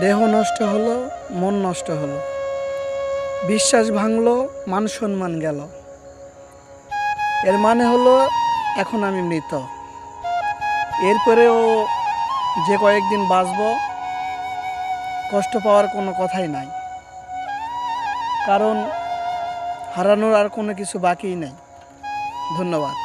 দেহ নষ্ট হলো, মন নষ্ট হলো, বিশ্বাস ভাঙলো, মান সম্মান গেল। এর মানে হলো এখন আমি মৃত। এরপরেও যে কয়েকদিন বাঁচব, কষ্ট পাওয়ার কোনো কথাই নাই, কারণ হারানোর আর কোনো কিছু বাকিই নাই। ধন্যবাদ।